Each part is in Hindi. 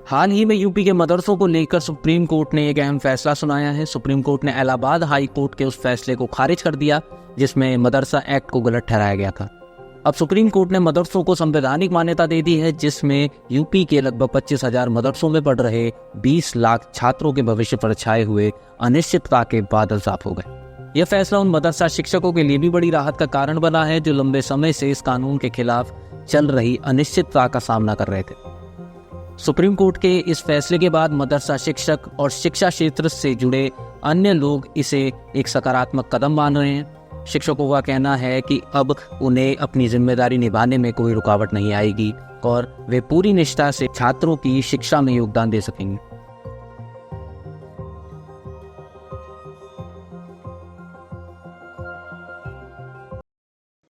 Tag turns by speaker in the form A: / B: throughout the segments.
A: हाल ही में यूपी के मदरसों को लेकर सुप्रीम कोर्ट ने एक अहम फैसला सुनाया है। सुप्रीम कोर्ट ने इलाहाबाद हाई कोर्ट के उस फैसले को खारिज कर दिया जिसमें मदरसा एक्ट को गलत ठहराया गया था। अब सुप्रीम कोर्ट ने मदरसों को संवैधानिक मान्यता दे दी है, जिसमें यूपी के लगभग 25,000 मदरसों में पढ़ रहे 20 लाख छात्रों के भविष्य पर छाए हुए अनिश्चितता के बादल साफ हो गए। यह फैसला उन मदरसा शिक्षकों के लिए भी बड़ी राहत का कारण बना है जो लंबे समय से इस कानून के खिलाफ चल रही अनिश्चितता का सामना कर रहे थे। सुप्रीम कोर्ट के इस फैसले के बाद मदरसा शिक्षक और शिक्षा क्षेत्र से जुड़े अन्य लोग इसे एक सकारात्मक कदम मान रहे हैं। शिक्षकों का कहना है कि अब उन्हें अपनी जिम्मेदारी निभाने में कोई रुकावट नहीं आएगी और वे पूरी निष्ठा से छात्रों की शिक्षा में योगदान दे सकेंगे।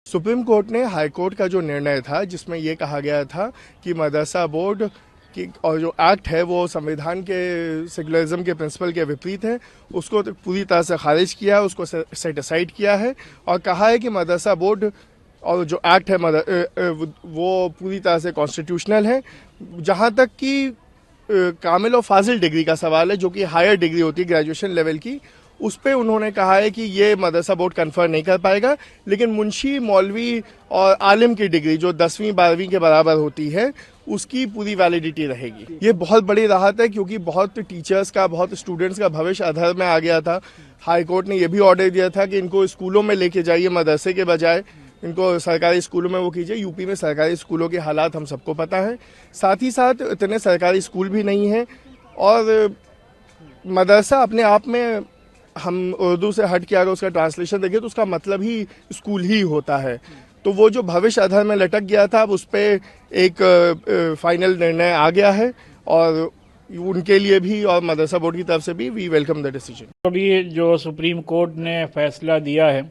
B: सुप्रीम कोर्ट ने हाई कोर्ट का जो निर्णय था जिसमें ये कहा गया था कि मदरसा बोर्ड की और जो एक्ट है वो संविधान के सेकुलरिज्म के प्रिंसिपल के विपरीत है, उसको पूरी तरह से खारिज किया है, उसको सेट असाइड किया है और कहा है कि मदरसा बोर्ड और जो एक्ट है वो पूरी तरह से कॉन्स्टिट्यूशनल है। जहाँ तक कि कामिल और फाजिल डिग्री का सवाल है, जो कि हायर डिग्री होती है ग्रेजुएशन लेवल की, उस पर उन्होंने कहा है कि ये मदरसा बोर्ड कन्फर्म नहीं कर पाएगा, लेकिन मुंशी, मौलवी और आलिम की डिग्री जो 10वीं 12वीं के बराबर होती है उसकी पूरी वैलिडिटी रहेगी। ये बहुत बड़ी राहत है क्योंकि बहुत टीचर्स का, बहुत स्टूडेंट्स का भविष्य अधर में आ गया था। हाई कोर्ट ने यह भी ऑर्डर दिया था कि इनको स्कूलों में लेके जाइए, मदरसे के बजाय इनको सरकारी स्कूलों में वो कीजिए। यूपी में सरकारी स्कूलों के हालात हम सबको पता है, साथ ही साथ इतने सरकारी स्कूल भी नहीं हैं और मदरसा अपने आप में, हम उर्दू से हट के अगर उसका ट्रांसलेशन देखें तो उसका मतलब ही स्कूल ही होता है। तो वो जो भविष्य अधर में लटक गया था, अब उस पर एक फाइनल निर्णय आ गया है और उनके लिए भी और मदरसा बोर्ड की तरफ से भी वी वेलकम द डिसीजन।
C: अभी जो सुप्रीम कोर्ट ने फैसला दिया है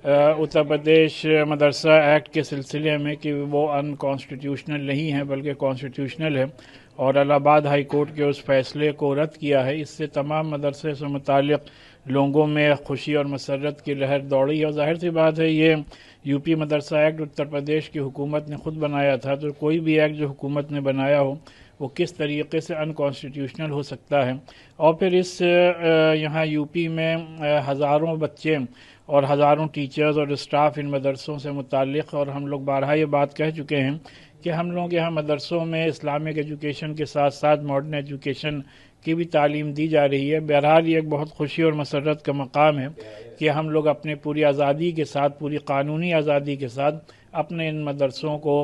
C: उत्तर प्रदेश मदरसा एक्ट के सिलसिले में कि वो अनकॉन्स्टिट्यूशनल नहीं है बल्कि कॉन्स्टिट्यूशनल है और इलाहाबाद हाई कोर्ट के उस फैसले को रद्द किया है, इससे तमाम मदरसे से मुताल्लिक़ लोगों में खुशी और मसरत की लहर दौड़ी है। और जाहिर सी बात है ये यूपी मदरसा एक्ट उत्तर प्रदेश की हुकूमत ने खुद बनाया था, तो कोई भी एक्ट जो हुकूमत ने बनाया हो वो किस तरीके से अनकॉन्स्टिट्यूशनल हो सकता है। और फिर इस यहाँ यूपी में हज़ारों बच्चे और हज़ारों टीचर्स और स्टाफ इन मदरसों से मुताल्लिक़, और हम लोग बारहा ये बात कह चुके हैं कि हम लोग यहाँ मदरसों में इस्लामिक एजुकेशन के साथ साथ मॉडर्न एजुकेशन की भी तालीम दी जा रही है। बहरहाल ये एक बहुत खुशी और मसरत का मकाम है कि हम लोग अपने पूरी आज़ादी के साथ, पूरी कानूनी आज़ादी के साथ अपने इन मदरसों को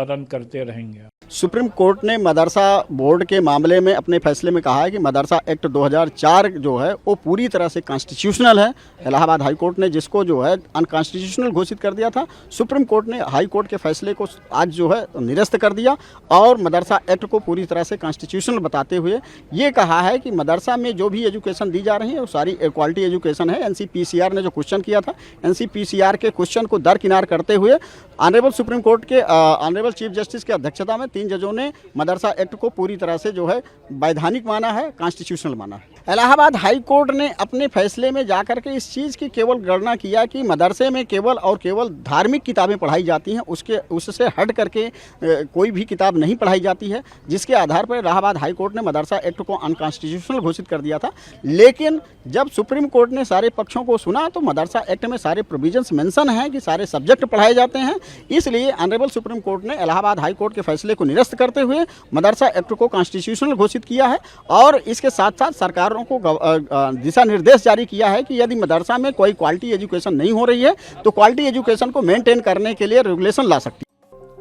C: रन करते रहेंगे।
D: सुप्रीम कोर्ट ने मदरसा बोर्ड के मामले में अपने फैसले में कहा है कि मदरसा एक्ट 2004 जो है वो पूरी तरह से कॉन्स्टिट्यूशनल है। इलाहाबाद हाई कोर्ट ने जिसको जो है अनकॉन्स्टिट्यूशनल घोषित कर दिया था, सुप्रीम कोर्ट ने हाई कोर्ट के फैसले को आज जो है निरस्त कर दिया और मदरसा एक्ट को पूरी तरह से कॉन्स्टिट्यूशनल बताते हुए ये कहा है कि मदरसा में जो भी एजुकेशन दी जा रही है वो सारी क्वालिटी एजुकेशन है। NCPCR ने जो क्वेश्चन किया था, NCPCR के क्वेश्चन को दरकिनार करते हुए ऑनरेबल सुप्रीम कोर्ट के ऑनरेबल चीफ जस्टिस की अध्यक्षता में 3 जजों ने मदरसा एक्ट को पूरी तरह से जो है वैधानिक माना है, कॉन्स्टिट्यूशनल माना है। इलाहाबाद हाई कोर्ट ने अपने फैसले में जाकर के इस चीज़ की केवल गणना किया कि मदरसे में केवल और केवल धार्मिक किताबें पढ़ाई जाती हैं, उससे हट करके कोई भी किताब नहीं पढ़ाई जाती है, जिसके आधार पर इलाहाबाद हाई कोर्ट ने मदरसा एक्ट को अनकॉन्स्टिट्यूशनल घोषित कर दिया था। लेकिन जब सुप्रीम कोर्ट ने सारे पक्षों को सुना तो मदरसा एक्ट में सारे प्रोविजंस मेंशन हैं कि सारे सब्जेक्ट पढ़ाए जाते हैं, इसलिए ऑनरेबल सुप्रीम कोर्ट ने इलाहाबाद हाई कोर्ट के फैसले को निरस्त करते हुए मदरसा एक्ट को कॉन्स्टिट्यूशनल घोषित किया है और इसके साथ साथ सरकारों को दिशा निर्देश जारी किया है कि यदि मदरसा में कोई क्वालिटी एजुकेशन नहीं हो रही है तो क्वालिटी एजुकेशन को मेंटेन करने के लिए रेगुलेशन ला सकती है।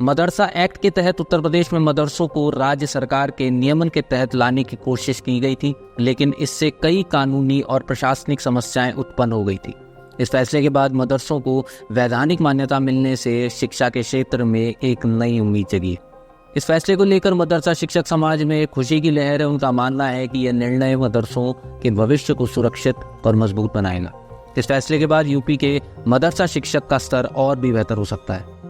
A: मदरसा एक्ट के तहत उत्तर प्रदेश में मदरसों को राज्य सरकार के नियमन के तहत लाने की कोशिश की गई थी, लेकिन इससे कई कानूनी और प्रशासनिक समस्याएं उत्पन्न हो गई थी। इस फैसले के बाद मदरसों को वैधानिक मान्यता मिलने से शिक्षा के क्षेत्र में एक नई उम्मीद जगी। इस फैसले को लेकर मदरसा शिक्षक समाज में खुशी की लहर है। उनका मानना है कि यह निर्णय मदरसों के भविष्य को सुरक्षित और मजबूत बनाएगा। इस फैसले के बाद यूपी के मदरसा शिक्षक का स्तर और भी बेहतर हो सकता है।